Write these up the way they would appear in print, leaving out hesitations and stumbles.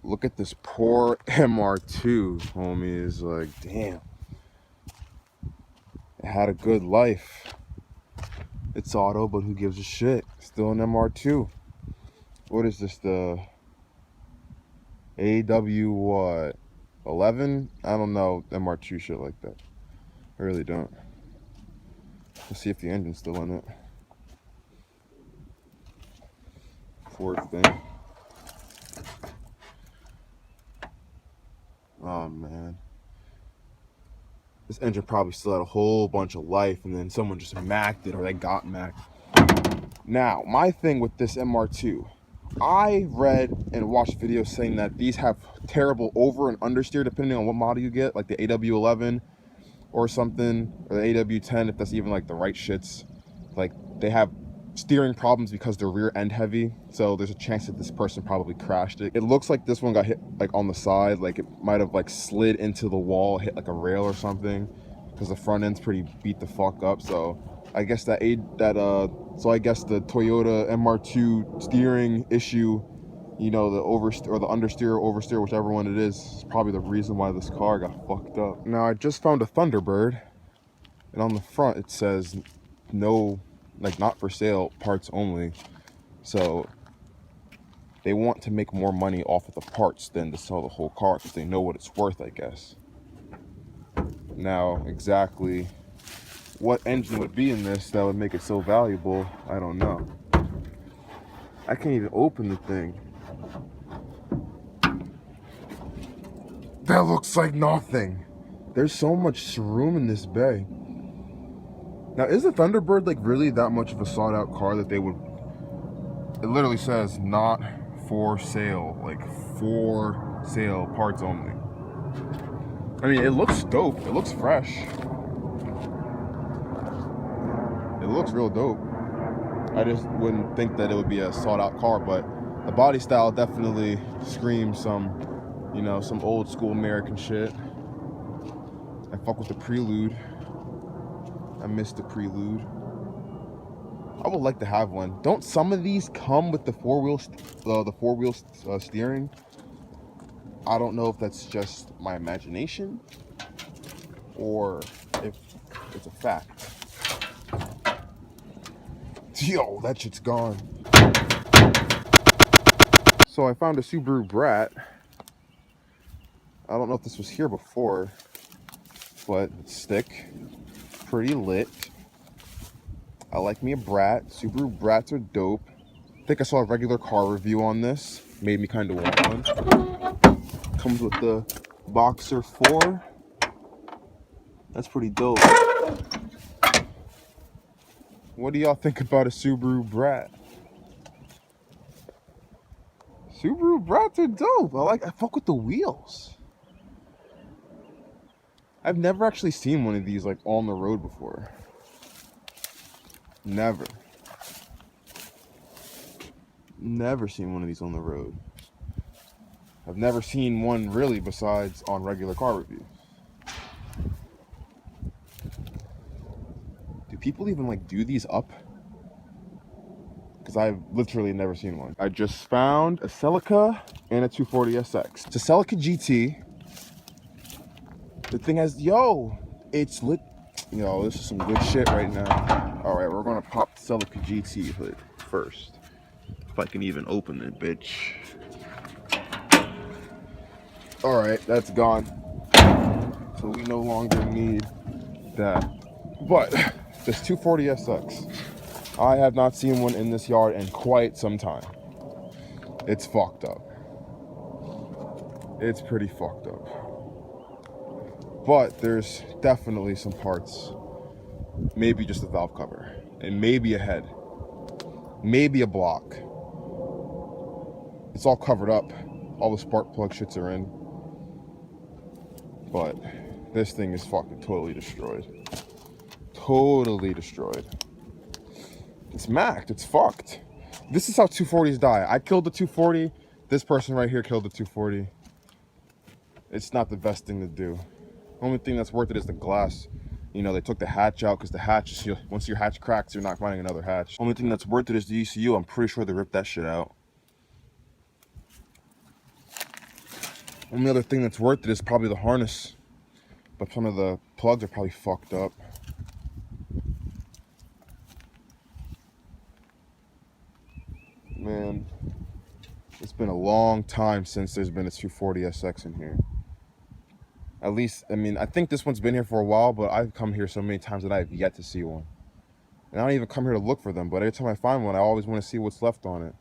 Look at this poor MR2, homie. Is like, damn. It had a good life. It's auto, but who gives a shit? Still an MR2. What is this? The AW what? 11? I don't know. MR2 shit like that. I really don't. Let's see if the engine's still in it. Ford thing. Oh man. This engine probably still had a whole bunch of life, and then someone just macked it, or they got macked. Now, my thing with this MR2, I read and watched videos saying that these have terrible over and understeer depending on what model you get, like the AW11 or something, or the AW10 if that's even like the right shits. Like they have steering problems because they're rear end heavy, so there's a chance that this person probably crashed it. It looks like this one got hit like on the side, like it might have like slid into the wall, hit like a rail or something, because the front end's pretty beat the fuck up. So I guess so I guess the Toyota MR2 steering issue, you know, the oversteer or the understeer or oversteer, whichever one it is probably the reason why this car got fucked up. Now I just found a Thunderbird, and on the front it says no, like not for sale, parts only. So they want to make more money off of the parts than to sell the whole car, because they know what it's worth, I guess. Now exactly what engine would be in this that would make it so valuable, I don't know. I can't even open the thing. That looks like nothing. There's so much room in this bay. Now, is the Thunderbird like really that much of a sought out car that they would, it literally says not for sale, like for sale, parts only. I mean, it looks dope, it looks fresh. It looks real dope. I just wouldn't think that it would be a sought out car, but the body style definitely screams some, you know, some old school American shit. I fuck with the Prelude. I missed the Prelude. I would like to have one. Don't some of these come with the four-wheel steering? I don't know if that's just my imagination or if it's a fact. Yo, that shit's gone. So I found a Subaru Brat. I don't know if this was here before, but it's stick. Pretty lit. I like me a Brat. Subaru Brats are dope. I think I saw a regular car review on this. Made me kind of want one. Comes with the Boxer 4. That's pretty dope. What do y'all think about a Subaru Brat? Subaru Brats are dope. I fuck with the wheels. I've never actually seen one of these like on the road before. Never seen one of these on the road. I've never seen one really besides on regular car reviews. Do people even like do these up? Because I've literally never seen one. I just found a Celica and a 240SX. It's a Celica GT. The thing has, yo, it's lit. Yo, this is some good shit right now. All right, we're gonna pop the Celica GT hood first. If I can even open it, bitch. All right, that's gone. So we no longer need that. But this 240SX, I have not seen one in this yard in quite some time. It's fucked up. It's pretty fucked up. But there's definitely some parts. Maybe just a valve cover. And maybe a head. Maybe a block. It's all covered up. All the spark plug shits are in. But this thing is fucking totally destroyed. Totally destroyed. It's macked. It's fucked. This is how 240s die. I killed the 240. This person right here killed the 240. It's not the best thing to do. Only thing that's worth it is the glass. You know, they took the hatch out because the hatch, once your hatch cracks, you're not finding another hatch. Only thing that's worth it is the ECU. I'm pretty sure they ripped that shit out. Only other thing that's worth it is probably the harness. But some of the plugs are probably fucked up. Man, it's been a long time since there's been a 240SX in here. At least, I mean, I think this one's been here for a while, but I've come here so many times that I have yet to see one. And I don't even come here to look for them, but every time I find one, I always want to see what's left on it.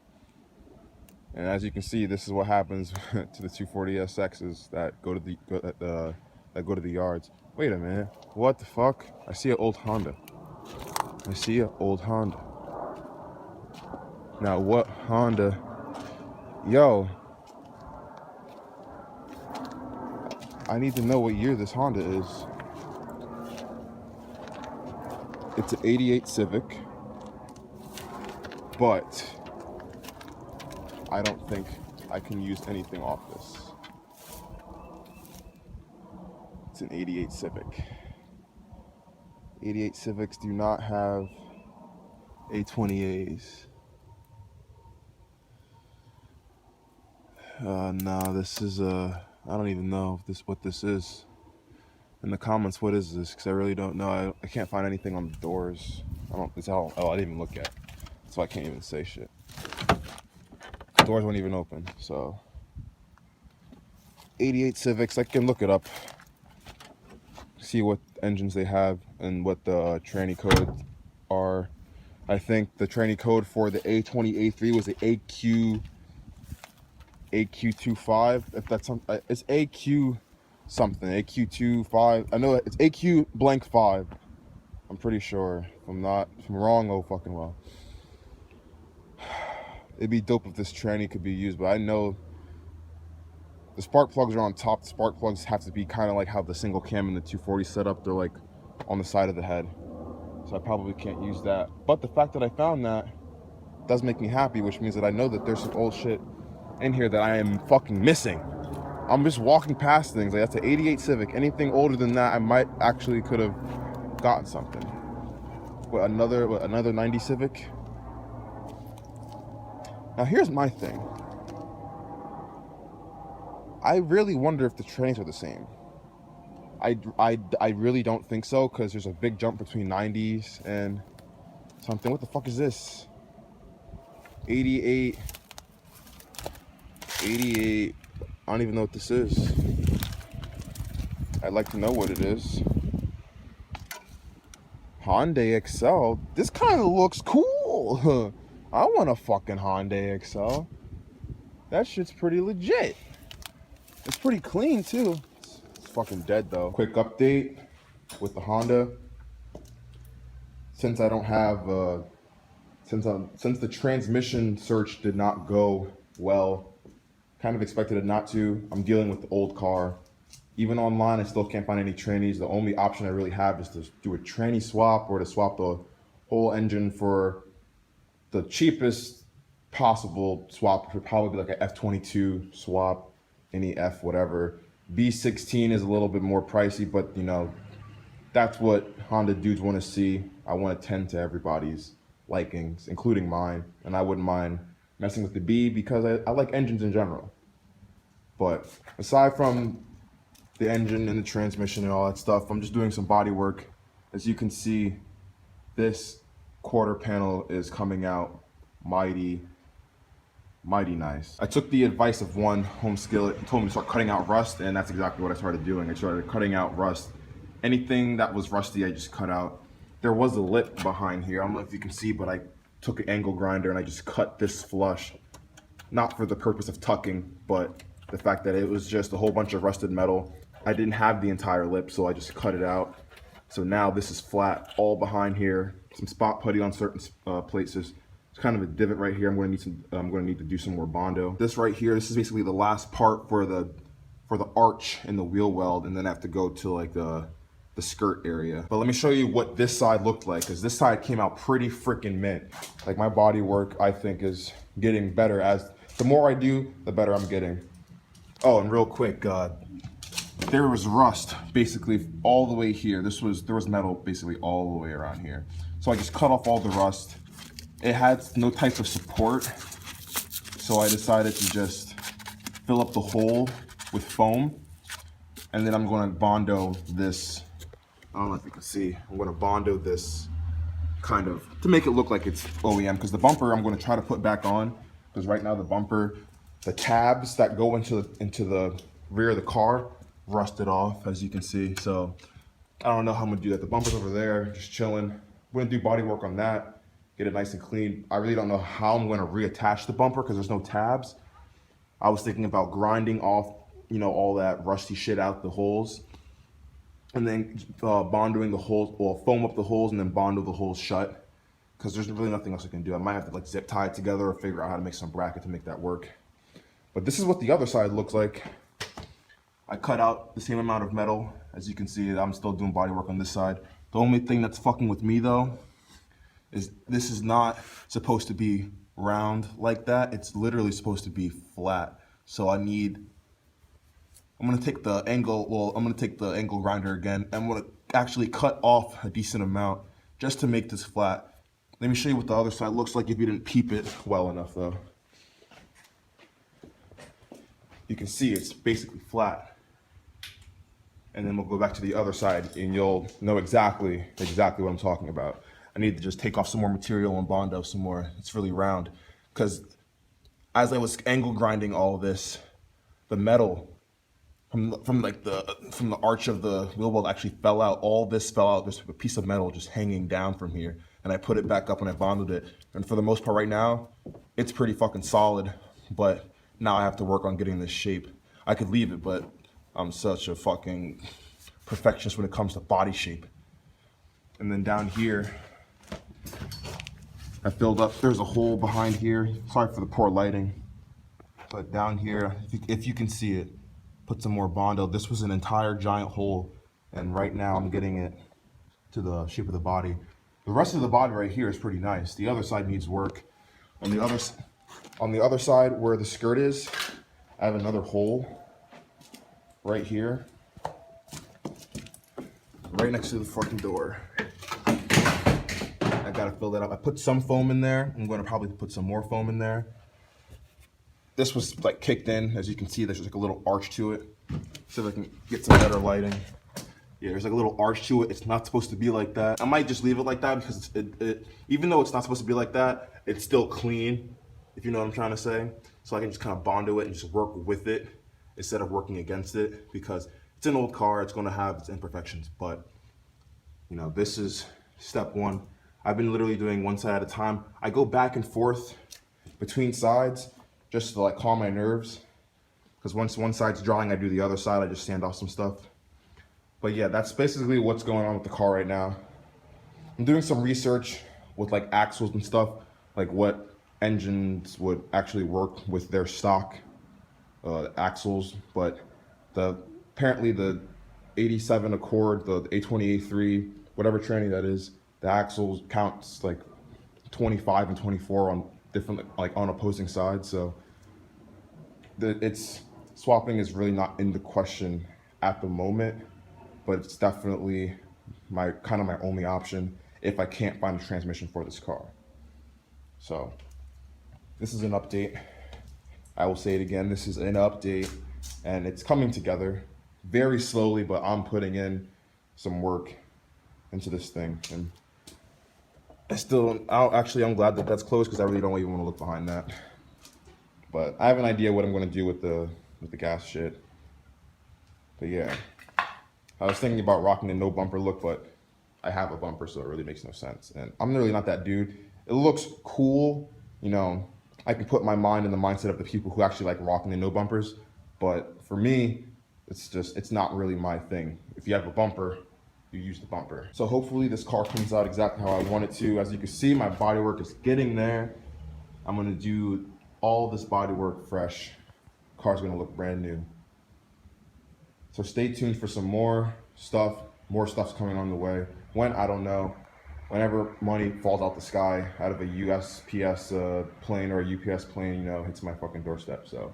And as you can see, this is what happens to the 240SXs that go to the yards. Wait a minute, what the fuck? I see an old Honda. Now what Honda? Yo, I need to know what year this Honda is. It's an 88 Civic, but I don't think I can use anything off this. It's an 88 Civic. 88 Civics do not have A20As. No, this is I don't even know what this is. In the comments, what is this? Because I really don't know. I can't find anything on the doors. I didn't even look at it. So I can't even say shit. The doors won't even open, so. 88 Civics, I can look it up. See what engines they have and what the tranny code are. I think the tranny code for the A20A3 was the AQ25. If that's something, it's AQ something, AQ25. I know it's AQ blank 5. I'm pretty sure. If I'm wrong, oh fucking well. It'd be dope if this tranny could be used, but I know the spark plugs are on top. The spark plugs have to be kind of like how the single cam in the 240 set up. They're like on the side of the head. So I probably can't use that. But the fact that I found that does make me happy, which means that I know that there's some old shit in here that I am fucking missing. I'm just walking past things. Like, that's an 88 Civic. Anything older than that, I might actually could have gotten something. But another 90 Civic. Now here's my thing. I really wonder if the trains are the same. I really don't think so, because there's a big jump between 90s and something. What the fuck is this? 88. I don't even know what this is. I'd like to know what it is. Hyundai XL. This kind of looks cool. I want a fucking Hyundai XL. That shit's pretty legit. It's pretty clean too. It's fucking dead though. Quick update with the Honda. Since I don't have since the transmission search did not go well, kind of expected it not to. I'm dealing with the old car. Even online, I still can't find any trannies. The only option I really have is to do a tranny swap or to swap the whole engine for the cheapest possible swap, which would probably be like an F22 swap, any F whatever. B16 is a little bit more pricey, but you know, that's what Honda dudes want to see. I want to tend to everybody's likings, including mine, and I wouldn't mind messing with the B because I like engines in general. But aside from the engine and the transmission and all that stuff, I'm just doing some body work. As you can see, this quarter panel is coming out mighty nice. I took the advice of one home skillet and told me to start cutting out rust, and that's exactly what I started doing. I started cutting out rust. Anything that was rusty, I just cut out. There was a lip behind here. I don't know if you can see, but I took an angle grinder and I just cut this flush. Not for the purpose of tucking, but the fact that it was just a whole bunch of rusted metal. I didn't have the entire lip, so I just cut it out. So now this is flat, all behind here. Some spot putty on certain places. It's kind of a divot right here. I'm going to need to do some more Bondo. This right here, this is basically the last part for the arch and the wheel weld, and then I have to go to like the skirt area. But let me show you what this side looked like, because this side came out pretty freaking mint. Like, my body work, I think, is getting better. As the more I do, the better I'm getting. Oh, and real quick, there was rust basically all the way here. There was metal basically all the way around here. So I just cut off all the rust. It had no type of support, so I decided to just fill up the hole with foam, and then I'm going to Bondo this. I don't know if you can see. I'm going to Bondo this kind of to make it look like it's OEM, because the bumper I'm going to try to put back on, because right now the bumper, the tabs that go into the rear of the car rusted off, as you can see. So I don't know how I'm gonna do that. The bumper's over there, just chilling. We're gonna do body work on that, get it nice and clean. I really don't know how I'm gonna reattach the bumper because there's no tabs. I was thinking about grinding off, all that rusty shit out the holes, and then bondoing the holes, or foam up the holes and then bondo the holes shut, because there's really nothing else I can do. I might have to like zip tie it together or figure out how to make some bracket to make that work. But this is what the other side looks like. I cut out the same amount of metal. As you can see, I'm still doing body work on this side. The only thing that's fucking with me though is this is not supposed to be round like that. It's literally supposed to be flat. So I'm gonna take the angle grinder again. I'm gonna actually cut off a decent amount just to make this flat. Let me show you what the other side looks like if you didn't peep it well enough though. You can see it's basically flat. And then we'll go back to the other side and you'll know exactly what I'm talking about. I need to just take off some more material and Bondo some more. It's really round. Because as I was angle grinding all of this, the metal from the arch of the wheel well actually fell out. All this fell out. There's a piece of metal just hanging down from here. And I put it back up and I bonded it. And for the most part right now, it's pretty fucking solid. But now I have to work on getting this shape. I could leave it, but I'm such a fucking perfectionist when it comes to body shape. And then down here, I filled up, there's a hole behind here. Sorry for the poor lighting. But down here, if you can see it, put some more Bondo. This was an entire giant hole. And right now I'm getting it to the shape of the body. The rest of the body right here is pretty nice. The other side needs work. On the other side where the skirt is, I have another hole right here, right next to the fucking door. I gotta fill that up. I put some foam in there. I'm gonna probably put some more foam in there. This was like kicked in. As you can see, there's just like a little arch to it. See if I can get some better lighting. Yeah, there's like a little arch to it. It's not supposed to be like that. I might just leave it like that because even though it's not supposed to be like that, it's still clean, if you know what I'm trying to say. So I can just kind of Bondo it and just work with it instead of working against it, because it's an old car, it's gonna have its imperfections, but this is step one. I've been literally doing one side at a time. I go back and forth between sides just to like calm my nerves, because once one side's drying, I do the other side, I just sand off some stuff. But yeah, that's basically what's going on with the car right now. I'm doing some research with like axles and stuff, like what engines would actually work with their stock axles, but apparently the 87 Accord, the A20 A3, whatever tranny that is, the axles counts like 25 and 24 on different, like on opposing sides. So swapping is really not in the question at the moment, but it's definitely my only option if I can't find a transmission for this car. So this is an update. I will say it again, this is an update, and it's coming together very slowly, but I'm putting in some work into this thing. And I'm glad that that's closed, because I really don't even want to look behind that. But I have an idea what I'm going to do with the gas shit. But yeah, I was thinking about rocking a no bumper look, but I have a bumper, so it really makes no sense. And I'm really not that dude. It looks cool, I can put my mind in the mindset of the people who actually like rocking the no bumpers, but for me, it's not really my thing. If you have a bumper, you use the bumper. So hopefully this car comes out exactly how I want it to. As you can see, my bodywork is getting there. I'm gonna do all this bodywork fresh. Car's gonna look brand new. So stay tuned for some more stuff. More stuff's coming on the way. When, I don't know. Whenever money falls out the sky, out of a USPS plane or a UPS plane, hits my fucking doorstep. So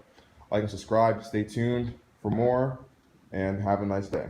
like and subscribe, stay tuned for more. and have a nice day.